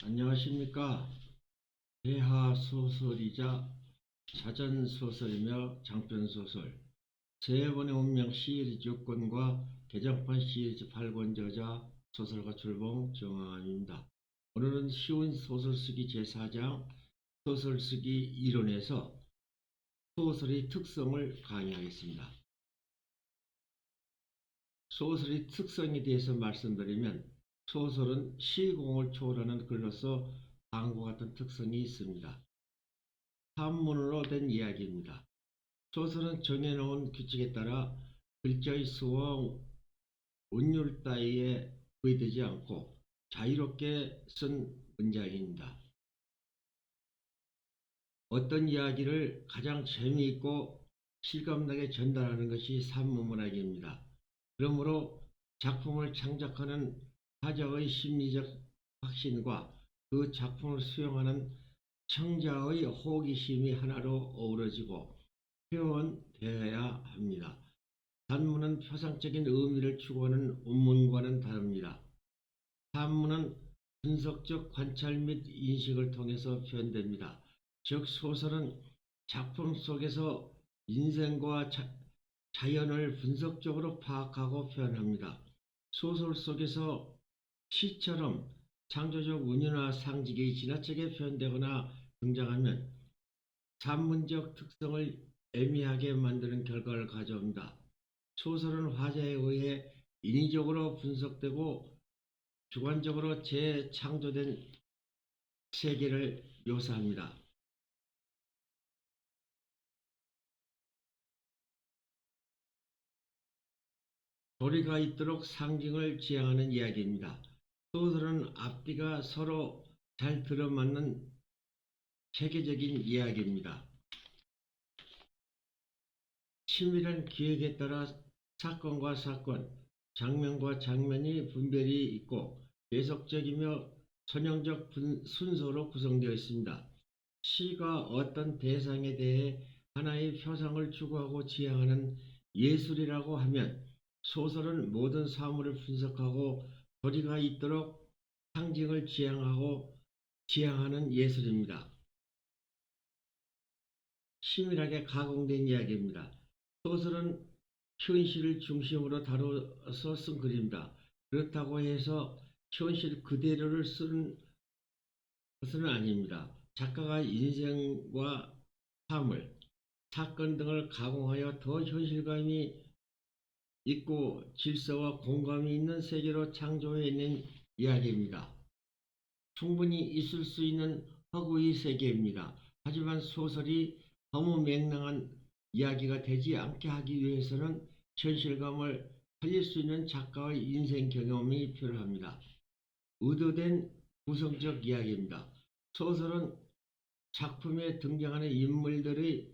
안녕하십니까. 대하소설이자 사전소설이며 장편소설 세 번의 운명 시리즈 6권과 개정판 시리즈 8권 저자 소설가 출봉 정황입니다. 오늘은 쉬운 소설쓰기 제4장 소설쓰기 이론에서 소설의 특성을 강의하겠습니다. 소설의 특성에 대해서 말씀드리면 소설은 시공을 초월하는 글로서 다음과 같은 특성이 있습니다. 산문으로 된 이야기입니다. 소설은 정해놓은 규칙에 따라 글자의 수와 운율 따위에 구애되지 않고 자유롭게 쓴 문장입니다. 어떤 이야기를 가장 재미있고 실감나게 전달하는 것이 산문문학입니다. 그러므로 작품을 창작하는 화자의 심리적 확신과 그 작품을 수용하는 청자의 호기심이 하나로 어우러지고 표현되어야 합니다. 산문은 표상적인 의미를 추구하는 운문과는 다릅니다. 산문은 분석적 관찰 및 인식을 통해서 표현됩니다. 즉 소설은 작품 속에서 인생과 자연을 분석적으로 파악하고 표현합니다. 소설 속에서 시처럼 창조적 은유나 상징이 지나치게 표현되거나 등장하면 산문적 특성을 애매하게 만드는 결과를 가져옵니다. 소설은 화자에 의해 인위적으로 분석되고 주관적으로 재창조된 세계를 묘사합니다. 도리가 있도록 상징을 지향하는 이야기입니다. 소설은 앞뒤가 서로 잘 들어맞는 체계적인 이야기입니다. 치밀한 기획에 따라 사건과 사건, 장면과 장면이 분별이 있고 계속적이며 선형적 순서로 구성되어 있습니다. 시가 어떤 대상에 대해 하나의 표상을 추구하고 지향하는 예술이라고 하면 소설은 모든 사물을 분석하고 도리가 있도록 상징을 지향하는 예술입니다. 치밀하게 가공된 이야기입니다. 소설은 현실을 중심으로 다뤄서 쓴 글입니다. 그렇다고 해서 현실 그대로를 쓰는 것은 아닙니다. 작가가 인생과 사물, 사건 등을 가공하여 더 현실감이 있고 질서와 공감이 있는 세계로 창조해낸 이야기입니다. 충분히 있을 수 있는 허구의 세계입니다. 하지만 소설이 너무 맹랑한 이야기가 되지 않게 하기 위해서는 현실감을 살릴 수 있는 작가의 인생 경험이 필요합니다. 의도된 구성적 이야기입니다. 소설은 작품에 등장하는 인물들의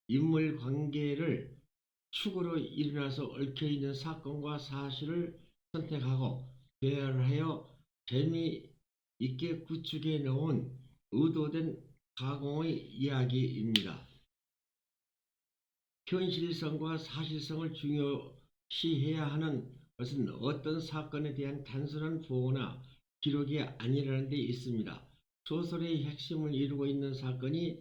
인물 관계를 축으로 일어나서 얽혀있는 사건과 사실을 선택하고 배열하여 재미있게 구축해 놓은 의도된 가공의 이야기입니다. 현실성과 사실성을 중요시해야 하는 것은 어떤 사건에 대한 단순한 보고나 기록이 아니라는 데 있습니다. 소설의 핵심을 이루고 있는 사건이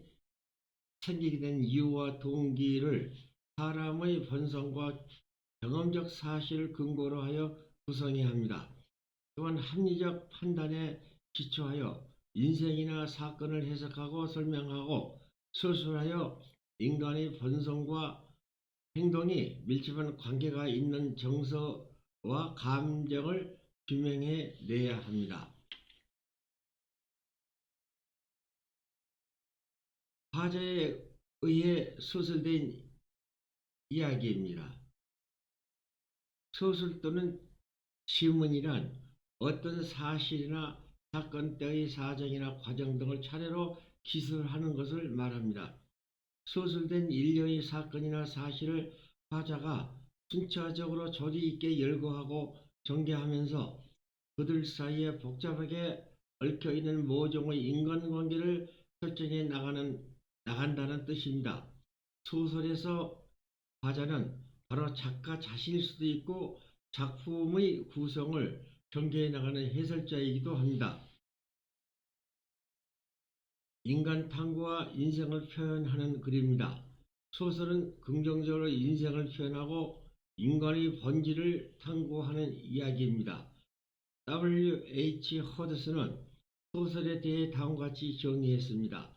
생기게 된 이유와 동기를 사람의 본성과 경험적 사실을 근거로 하여 구성해야 합니다. 또한 합리적 판단에 기초하여 인생이나 사건을 해석하고 설명하고 서술하여 인간의 본성과 행동이 밀접한 관계가 있는 정서와 감정을 규명해 내야 합니다. 화자에 의해 소설된 이야기입니다. 소설 또는 시문이란 어떤 사실이나 사건 때의 사정이나 과정 등을 차례로 기술하는 것을 말합니다. 소설된 일련의 사건이나 사실을 화자가 순차적으로 조리 있게 열거하고 전개하면서 그들 사이에 복잡하게 얽혀있는 모종의 인간관계를 설정해 나간다는 뜻입니다. 소설에서 화자는 바로 작가 자신일 수도 있고 작품의 구성을 전개해 나가는 해설자이기도 합니다. 인간 탐구와 인생을 표현하는 글입니다. 소설은 긍정적으로 인생을 표현하고 인간의 본질을 탐구하는 이야기입니다. W.H. 허드슨은 소설에 대해 다음과 같이 정리했습니다.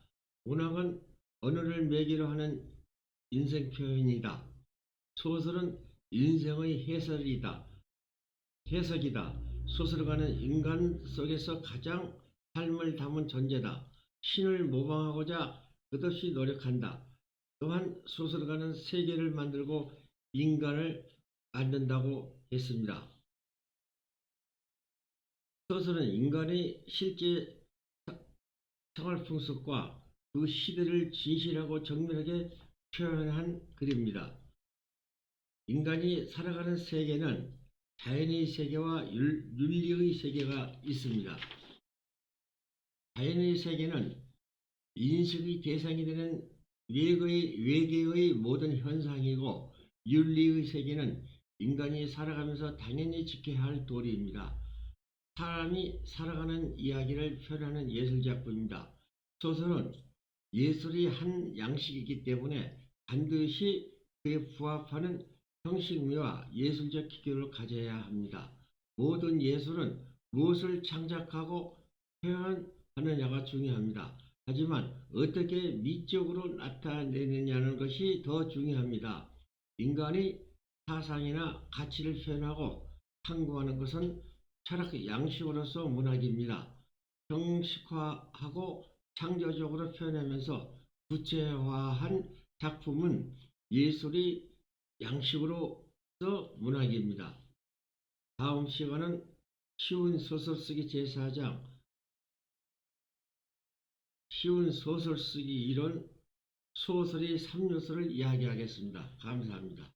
문학은 언어를 매개로 하는 인생 표현이다. 소설은 인생의 해석이다. 소설가는 인간 속에서 가장 삶을 담은 존재다. 신을 모방하고자 끝없이 노력한다. 또한 소설가는 세계를 만들고 인간을 만든다고 했습니다. 소설은 인간의 실제 생활 풍습과 그 시대를 진실하고 정밀하게 표현한 글입니다. 인간이 살아가는 세계는 자연의 세계와 윤리의 세계가 있습니다. 자연의 세계는 인식의 대상이 되는 외계의 모든 현상이고, 윤리의 세계는 인간이 살아가면서 당연히 지켜야 할 도리입니다. 사람이 살아가는 이야기를 표현하는 예술작품입니다. 소설은 예술의 한 양식이기 때문에 반드시 그에 부합하는 형식미와 예술적 기교를 가져야 합니다. 모든 예술은 무엇을 창작하고 표현하느냐가 중요합니다. 하지만 어떻게 미적으로 나타내느냐는 것이 더 중요합니다. 인간이 사상이나 가치를 표현하고 탐구하는 것은 철학 양식으로서 문학입니다. 형식화하고 창조적으로 표현하면서 구체화한 작품은 예술의 양식으로서 문학입니다. 다음 시간은 쉬운 소설 쓰기 제4장 쉬운 소설 쓰기 이론 소설의 3요소를 이야기하겠습니다. 감사합니다.